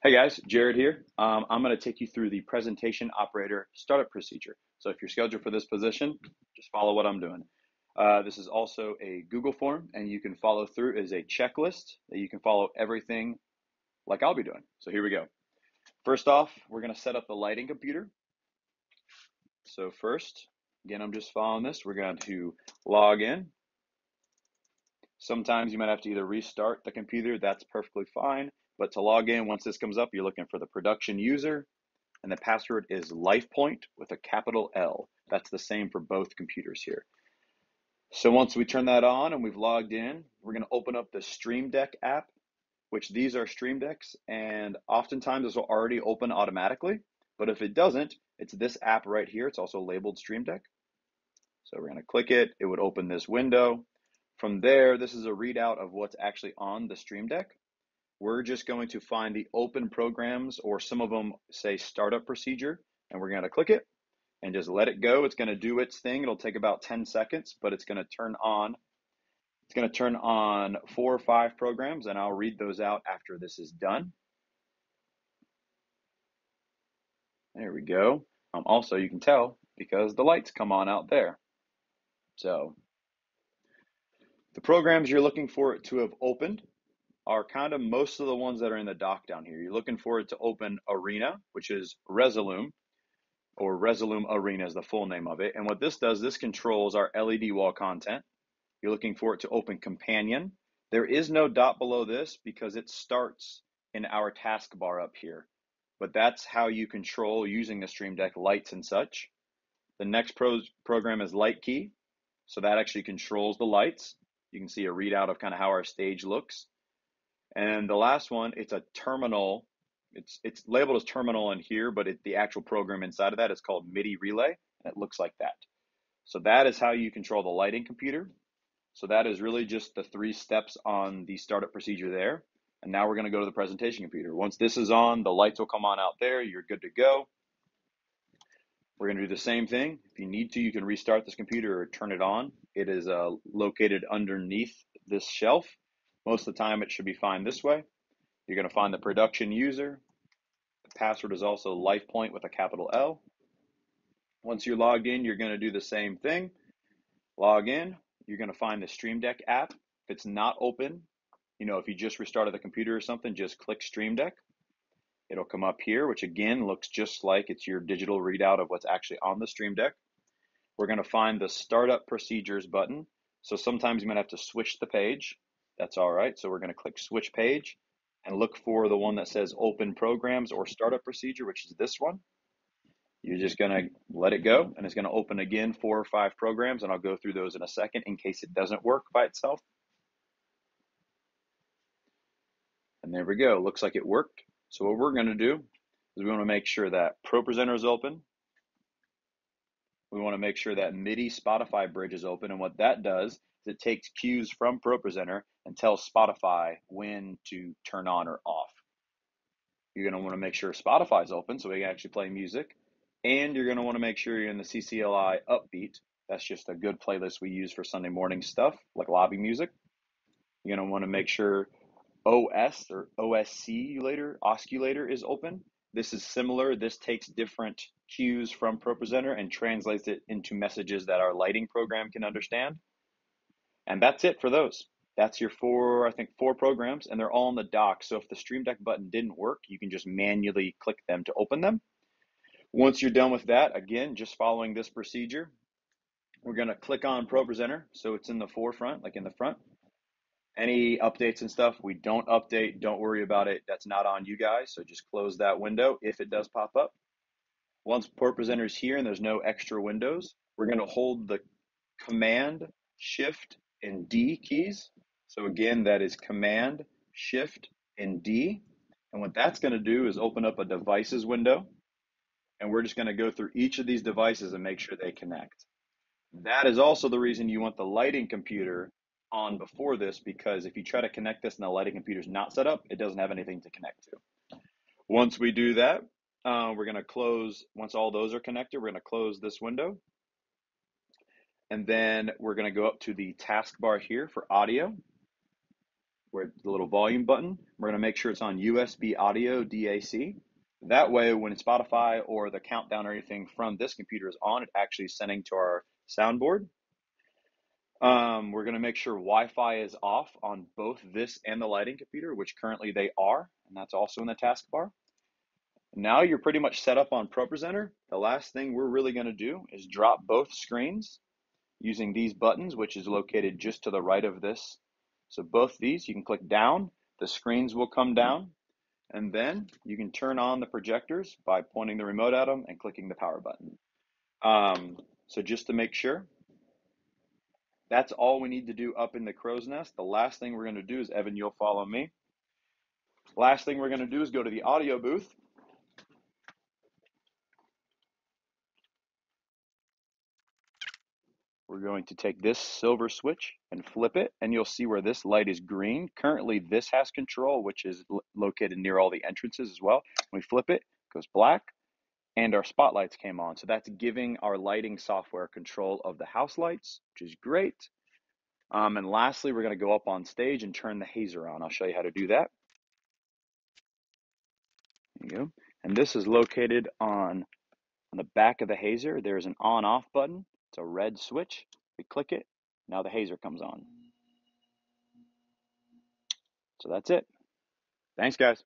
Hey guys, Jared here. I'm going to take you through the presentation operator startup procedure. So if you're scheduled for this position, just follow what I'm doing. This is also a Google form, and you can follow through as a checklist that you can follow everything like I'll be doing. So here we go. First off, we're going to set up the lighting computer. So first, again, I'm just following this. We're going to log in. Sometimes you might have to either restart the computer. That's perfectly fine. But to log in, once this comes up, you're looking for the production user, and the password is Lifepointe with a capital L. That's the same for both computers here. So once we turn that on and we've logged in, we're going to open up the Stream Deck app, which these are Stream Decks, and oftentimes this will already open automatically. But if it doesn't, it's this app right here. It's also labeled Stream Deck. So we're going to click it. It would open this window. From there, this is a readout of what's actually on the Stream Deck. We're just going to find the open programs, or some of them say startup procedure, and we're going to click it and just let it go. It's going to do its thing. It'll take about 10 seconds, but it's going to turn on. It's going to turn on 4 or 5 programs, and I'll read those out after this is done. There we go. Also, you can tell because the lights come on out there. So the programs you're looking for it to have opened are kind of most of the ones that are in the dock down here. You're looking for it to open Arena, which is Resolume, or Resolume Arena is the full name of it. And what this does, this controls our LED wall content. You're looking for it to open Companion. There is no dot below this because it starts in our taskbar up here. But that's how you control, using the Stream Deck, lights and such. The next program is Lightkey. So that actually controls the lights. You can see a readout of kind of how our stage looks. And the last one, it's a terminal. It's labeled as terminal in here, but the actual program inside of that is called MIDI relay, and it looks like that. So that is how you control the lighting computer. So that is really just the 3 steps on the startup procedure there. And now we're going to go to the presentation computer. Once this is on, the lights will come on out there. You're good to go. We're going to do the same thing. If you need to, you can restart this computer or turn it on. It is located underneath this shelf. Most of the time, it should be fine this way. You're going to find the production user. The password is also Lifepointe with a capital L. Once you're logged in, you're going to do the same thing. Log in. You're going to find the Stream Deck app. If it's not open, if you just restarted the computer or something, just click Stream Deck. It'll come up here, which again looks just like it's your digital readout of what's actually on the Stream Deck. We're going to find the Startup Procedures button. So sometimes you might have to switch the page. That's all right. So we're going to click Switch Page and look for the one that says Open Programs or Startup Procedure, which is this one. You're just going to let it go, and it's going to open again 4 or 5 programs, and I'll go through those in a second in case it doesn't work by itself. And there we go. Looks like it worked. So what we're going to do is we want to make sure that Propresenter is open. We want to make sure that MIDI Spotify bridge is open, and what that does is it takes cues from Propresenter and tells Spotify when to turn on or off. You're going to want to make sure Spotify is open so we can actually play music, and you're going to want to make sure you're in the CCLI Upbeat. That's just a good playlist we use for Sunday morning stuff, like lobby music. You're going to want to make sure OS or osculator is open. This is similar. This takes different cues from Propresenter and translates it into messages that our lighting program can understand. And that's it for those. That's your 4 programs, and they're all in the dock. So if the Stream Deck button didn't work, you can just manually click them to open them. Once you're done with that, again, just following this procedure, we're going to click on Propresenter so it's in the forefront, like in the front. Any updates and stuff, we don't update. Don't worry about it. That's not on you guys. So just close that window if it does pop up. Once Propresenter is here and there's no extra windows, we're going to hold the Command, Shift, and D keys. So again, that is Command, Shift, and D. And what that's going to do is open up a devices window. And we're just going to go through each of these devices and make sure they connect. That is also the reason you want the lighting computer on before this, because if you try to connect this and the lighting computer is not set up, it doesn't have anything to connect to. Once we do that, we're going to close. Once all those are connected, we're going to close this window. And then we're going to go up to the taskbar here for audio. where the little volume button. We're going to make sure it's on USB audio DAC. That way, when Spotify or the countdown or anything from this computer is on, it actually is sending to our soundboard. We're going to make sure Wi-Fi is off on both this and the lighting computer, which currently they are, and that's also in the taskbar. Now you're pretty much set up on Propresenter. The last thing we're really going to do is drop both screens using these buttons, which is located just to the right of this. So both these, you can click down, the screens will come down, and then you can turn on the projectors by pointing the remote at them and clicking the power button. So just to make sure, that's all we need to do up in the crow's nest. The last thing we're going to do is, Evan, you'll follow me. Last thing we're going to do is go to the audio booth. We're going to take this silver switch and flip it, and you'll see where this light is green. Currently, this has control, which is located near all the entrances as well. When we flip it, it goes black, and our spotlights came on. So that's giving our lighting software control of the house lights, which is great. And lastly, we're going to go up on stage and turn the hazer on. I'll show you how to do that. There you go. And this is located on the back of the hazer. There's an on-off button. It's a red switch. We click it. Now the hazer comes on. So that's it. Thanks, guys.